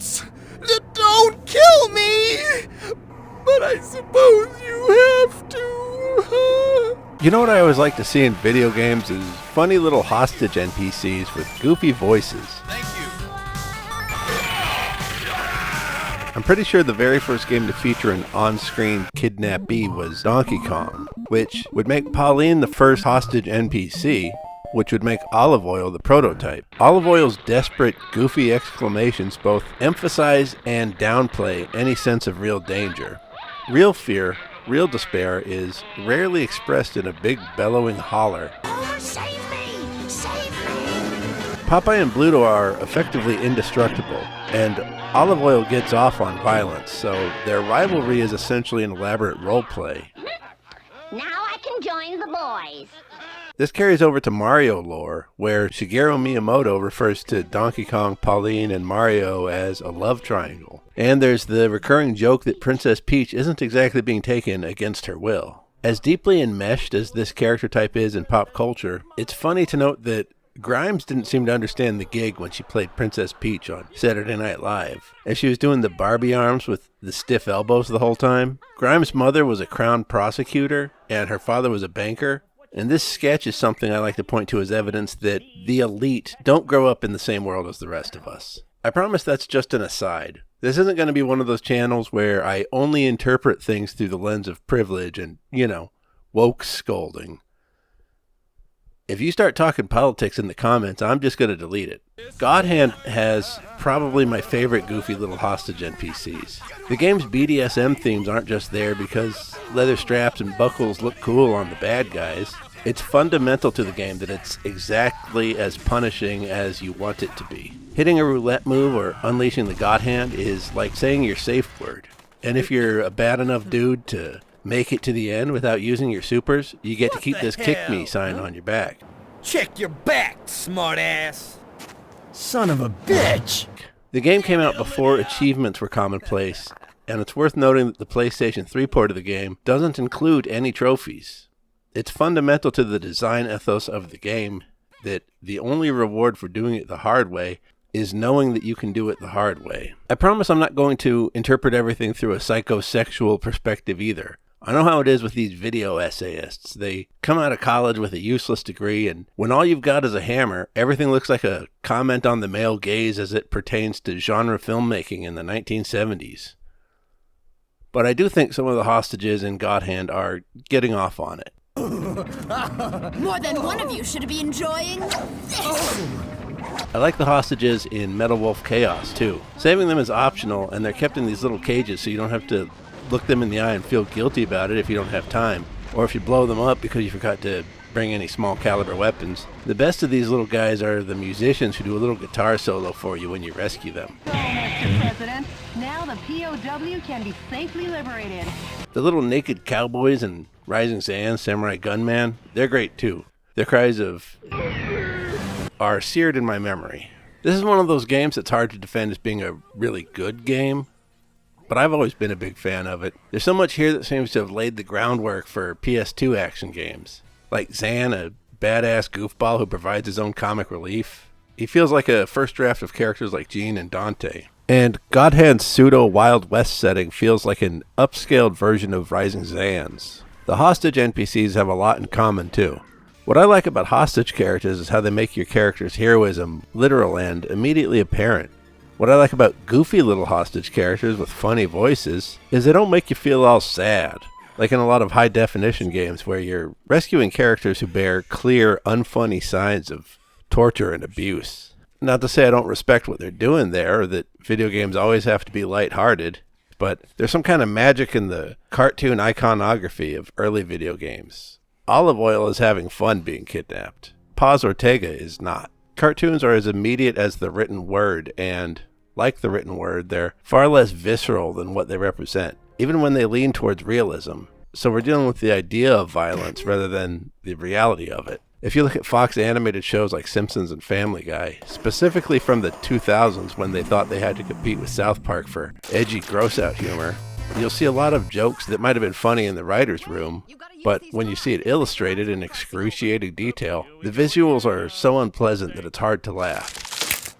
once. Don't kill me! But I suppose you have to. You know what I always like to see in video games is funny little hostage NPCs with goofy voices. Thank you. I'm pretty sure the very first game to feature an on-screen kidnappee was Donkey Kong, which would make Pauline the first hostage NPC, which would make Olive Oil the prototype. Olive Oil's desperate, goofy exclamations both emphasize and downplay any sense of real danger. Real fear, real despair is rarely expressed in a big bellowing holler. Oh, save me! Save me! Popeye and Bluto are effectively indestructible, and Olive Oil gets off on violence, so their rivalry is essentially an elaborate roleplay. Now I can join the boys. This carries over to Mario lore, where Shigeru Miyamoto refers to Donkey Kong, Pauline, and Mario as a love triangle. And there's the recurring joke that Princess Peach isn't exactly being taken against her will. As deeply enmeshed as this character type is in pop culture, it's funny to note that Grimes didn't seem to understand the gig when she played Princess Peach on Saturday Night Live. As she was doing the Barbie arms with the stiff elbows the whole time, Grimes' mother was a crown prosecutor, and her father was a banker. And this sketch is something I like to point to as evidence that the elite don't grow up in the same world as the rest of us. I promise that's just an aside. This isn't going to be one of those channels where I only interpret things through the lens of privilege and, woke scolding. If you start talking politics in the comments, I'm just going to delete it. God Hand has probably my favorite goofy little hostage NPCs. The game's BDSM themes aren't just there because leather straps and buckles look cool on the bad guys. It's fundamental to the game that it's exactly as punishing as you want it to be. Hitting a roulette move or unleashing the God Hand is like saying your safe word. And if you're a bad enough dude to make it to the end without using your supers, you get to keep this kick me sign on your back. Check your back, smartass. Son of a bitch! The game came out before achievements were commonplace, and it's worth noting that the PlayStation 3 port of the game doesn't include any trophies. It's fundamental to the design ethos of the game that the only reward for doing it the hard way is knowing that you can do it the hard way. I promise I'm not going to interpret everything through a psychosexual perspective either. I know how it is with these video essayists. They come out of college with a useless degree, and when all you've got is a hammer, everything looks like a comment on the male gaze as it pertains to genre filmmaking in the 1970s. But I do think some of the hostages in God Hand are getting off on it. More than one of you should be enjoying this. I like the hostages in Metal Wolf Chaos too. Saving them is optional, and they're kept in these little cages so you don't have to look them in the eye and feel guilty about it if you don't have time, or if you blow them up because you forgot to bring any small caliber weapons. The best of these little guys are the musicians who do a little guitar solo for you when you rescue them. Mr. President, now the POW can be safely liberated. The little naked cowboys and Rising Sand, Samurai Gunman, they're great too. Their cries of are seared in my memory. This is one of those games that's hard to defend as being a really good game, but I've always been a big fan of it. There's so much here that seems to have laid the groundwork for PS2 action games. Like Zan, a badass goofball who provides his own comic relief. He feels like a first draft of characters like Gene and Dante. And God Hand's pseudo Wild West setting feels like an upscaled version of Rising Zan's. The hostage NPCs have a lot in common too. What I like about hostage characters is how they make your character's heroism literal and immediately apparent. What I like about goofy little hostage characters with funny voices is they don't make you feel all sad, like in a lot of high-definition games where you're rescuing characters who bear clear, unfunny signs of torture and abuse. Not to say I don't respect what they're doing there, or that video games always have to be lighthearted, but there's some kind of magic in the cartoon iconography of early video games. Olive Oil is having fun being kidnapped. Paz Ortega is not. Cartoons are as immediate as the written word, and like the written word, they're far less visceral than what they represent, even when they lean towards realism. So we're dealing with the idea of violence rather than the reality of it. If you look at Fox animated shows like Simpsons and Family Guy, specifically from the 2000s when they thought they had to compete with South Park for edgy gross-out humor, you'll see a lot of jokes that might have been funny in the writer's room, but when you see it illustrated in excruciating detail, the visuals are so unpleasant that it's hard to laugh.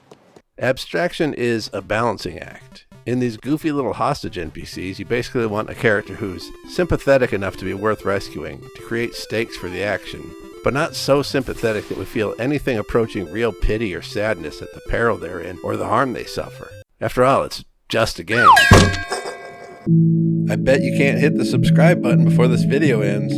Abstraction is a balancing act. In these goofy little hostage NPCs, you basically want a character who's sympathetic enough to be worth rescuing, to create stakes for the action, but not so sympathetic that we feel anything approaching real pity or sadness at the peril they're in or the harm they suffer. After all, it's just a game. I bet you can't hit the subscribe button before this video ends.